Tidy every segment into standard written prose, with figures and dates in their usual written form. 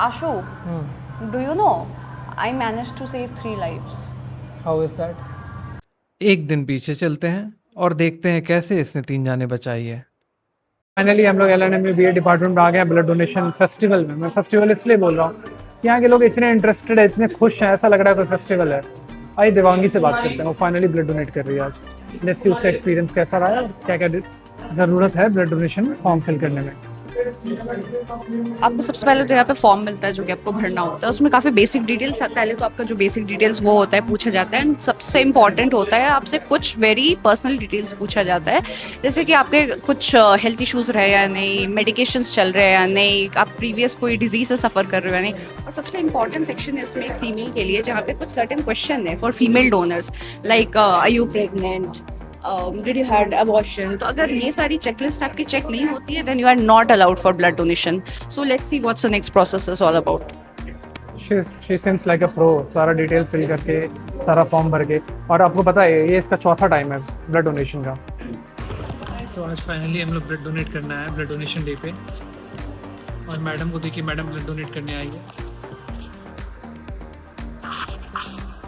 Ashu, do you know I managed to save 3 lives? How is that? एक दिन पीछे चलते हैं और देखते हैं कैसे इसने 3 जानें बचाई है। फाइनली हम लोग एलएनएम में बीए डिपार्टमेंट में आ गए हैं ब्लड डोनेशन फेस्टिवल में। मैं फेस्टिवल इसलिए बोल रहा हूँ, यहाँ के लोग इतने इंटरेस्टेड है, इतने खुश हैं, ऐसा लग रहा है कोई फेस्टिवल है। आइए देवांगी से बात करते हैं, वो फाइनली ब्लड डोनेट कर रही है आज। लेट्स सी उसका एक्सपीरियंस कैसा रहा है और क्या क्या ज़रूरत है ब्लड डोनेशन फॉर्म फिल करने में। आपको सबसे पहले तो यहाँ पे फॉर्म मिलता है जो कि आपको भरना होता है। उसमें काफ़ी बेसिक डिटेल्स, पहले तो आपका जो बेसिक डिटेल्स वो होता है, पूछा जाता है। एंड सबसे इंपॉर्टेंट होता है आपसे कुछ वेरी पर्सनल डिटेल्स पूछा जाता है, जैसे कि आपके कुछ हेल्थ इश्यूज़ रहे या नहीं, मेडिकेशंस चल रहे हैं या नहीं, आप प्रीवियस कोई डिजीज से सफ़र कर रहे हो या नहीं। और सबसे इंपॉर्टेंट सेक्शन है इसमें एक फीमेल के लिए, जहाँ पे कुछ सर्टेन क्वेश्चन है for female donors, like are you pregnant, did you had abortion. तो अगर ये सारी चेकलिस्ट आपकी चेक नहीं होती है, then you are not allowed for blood donation. So let's see what's the next process is all about. She seems like a pro, सारा detail fill करके, सारा फॉर्म भर के। और आपको पता है ये इसका चौथा टाइम है ब्लड डोनेशन का। तो आज फाइनली हम लोग ब्लड डोनेट करना है ब्लड डोनेशन डे पे। और मैडम को देखिए, मैडम ब्लड डोनेट करने आई है।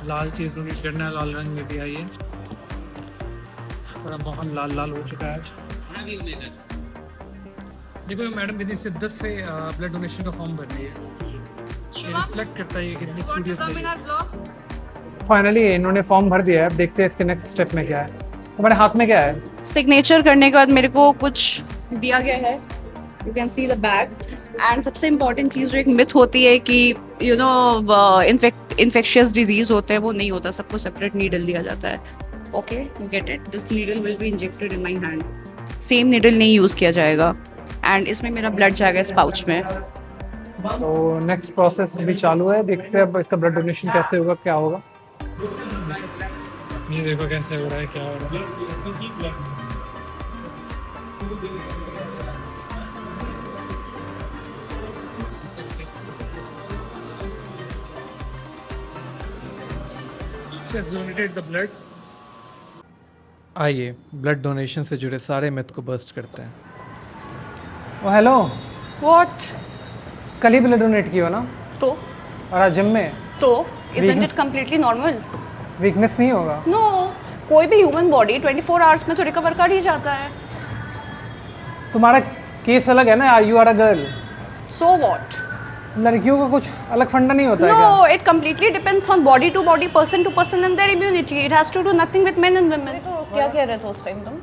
लाल चीज़ डोनेट करना है, लाल रंग में भी आई है। थोड़ा मोहन लाल लाल हो चुका है आज। देखो मैडम कितनी शिद्दत से ब्लड डोनेशन का फॉर्म भर रही है। ये रिफ्लेक्ट करता है ये कितनी सीरियसली। फाइनली इन्होंने फॉर्म भर दिया है, अब देखते हैं इसके नेक्स्ट स्टेप में क्या है। तुम्हारे हाथ में क्या है? सिग्नेचर करने के बाद मेरे को कुछ दिया गया है, you can see the bag. And सबसे इम्पॉर्टेंट चीज़ जो एक मिथ होती है कि यू नो इन्फेक्शियस डिजीज होते हैं, वो नहीं होता, सबको सेपरेट नीडल दिया जाता है। Okay, you get it, this needle will be injected in my hand. Same needle नहीं यूज़ किया जाएगा एंड इसमें मेरा ब्लड जाएगा इस पाउच में। तो नेक्स्ट प्रोसेस भी चालू है, देखते हैं अब इसका ब्लड डोनेशन कैसे होगा, क्या होगा। ये देखो कैसे हो रहा है, क्या हो रहा है। She has donated the blood. आइए ब्लड डोनेशन से जुड़े सारे मिथ को बस्ट करते हैं। ओ हेलो, व्हाट? कल ही ब्लड डोनेट किया ना? तो और आज जिम में तो isn't it completely normal? Weakness नहीं होगा? नो, कोई भी ह्यूमन बॉडी 24 आवर्स में तो रिकवर कर ही जाता है। तुम्हारा केस अलग है ना, you are a girl. So what? लड़कियों का कुछ अलग फंडा नहीं होता है क्या? No, it completely depends on body to body, person to person and their immunity. It has to do nothing with men and women. तो क्या कह रहे थे उस टाइम तुम?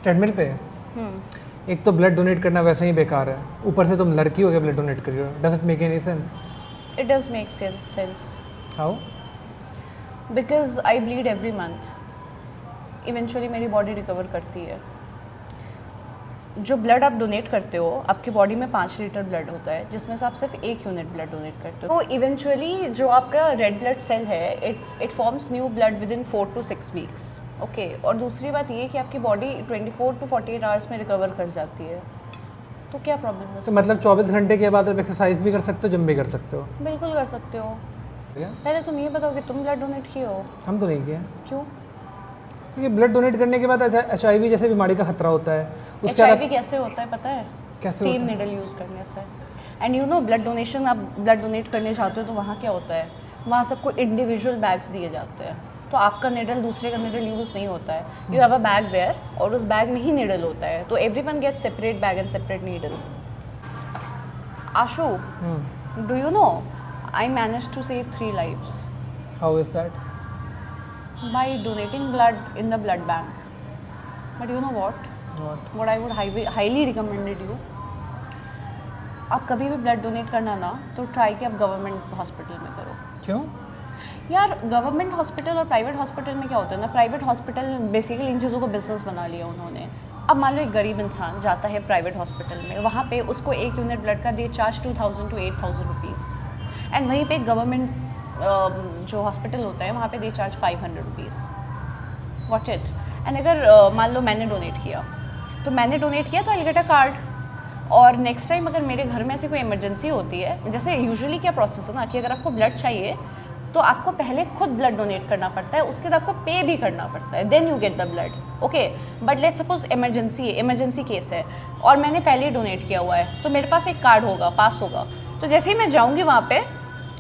ट्रेडमिल पे एक तो ब्लड डोनेट करना वैसे ही बेकार है, ऊपर से तुम लड़की हो के ब्लड डोनेट कर रही हो। Does it make any sense? It does make sense how? because I bleed every month. Eventually मेरी बॉडी रिकवर करती है। जो ब्लड आप डोनेट करते हो, आपकी बॉडी में 5 लीटर ब्लड होता है, जिसमें से आप सिर्फ 1 यूनिट ब्लड डोनेट करते हो। तो इवेंचुअली जो आपका रेड ब्लड सेल है, it forms new blood with in 4 to 6 weeks. Okay, और दूसरी बात ये कि आपकी बॉडी 24 to 48 आवर्स में रिकवर कर जाती है। तो क्या प्रॉब्लम है? तो मतलब 24 घंटे के बाद आप एक्सरसाइज भी कर सकते हो, जिम भी कर सकते हो। बिल्कुल कर सकते हो। ठीक है? पहले तुम ये बताओ कि तुम ब्लड डोनेट किए हो? हम तो नहीं किए, क्यों? क्योंकि ब्लड डोनेट करने के बाद HIV जैसे बीमारी का खतरा होता है। उसके HIV कैसे होता है पता है? कैसे सेम होता है? निडल यूज़ करने से। And you know blood donation, आप ब्लड डोनेट करने जाते हो तो वहाँ क्या होता है, वहाँ सबको इंडिविजुअल बैग्स दिए जाते हैं। तो आपका निडल दूसरे का निडल यूज़ नहीं होता है। You have a bag there और उस बैग में ही निडल होता है। तो everyone gets separate bag and separate needle. Ashu, do you know I manage to save 3 lives how is that? by donating blood in the blood bank. But you know what? What I would highly recommended you, आप कभी भी blood donate करना ना तो try कि आप government hospital में करो। क्यों? यार गवर्नमेंट हॉस्पिटल और प्राइवेट हॉस्पिटल में क्या होता है ना, प्राइवेट हॉस्पिटल बेसिकली इन चीज़ों को बिजनेस बना लिया उन्होंने। अब मान लो एक गरीब इंसान जाता है प्राइवेट हॉस्पिटल में, वहाँ पे उसको 1 यूनिट ब्लड का they charge 2000 to 8000 rupees. And वहीं पे गवर्नमेंट जो हॉस्पिटल होता है वहाँ पे they charge 500 rupees. What it. And अगर मान लो मैंने डोनेट किया तो आई गेट अ कार्ड, और नेक्स्ट टाइम अगर मेरे घर में ऐसी कोई इमरजेंसी होती है, जैसे यूजुअली क्या प्रोसेस है ना कि अगर आपको ब्लड चाहिए तो आपको पहले खुद ब्लड डोनेट करना पड़ता है, उसके बाद आपको पे भी करना पड़ता है, then you get the blood, okay. But let's suppose emergency case है और मैंने पहले ही डोनेट किया हुआ है, तो मेरे पास एक कार्ड होगा, पास होगा, तो जैसे ही मैं जाऊँगी वहाँ पे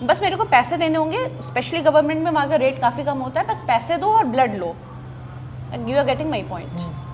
बस मेरे को पैसे देने होंगे, स्पेशली गवर्नमेंट में वहाँ का रेट काफ़ी कम होता है, बस पैसे दो और ब्लड लो, you are getting my point.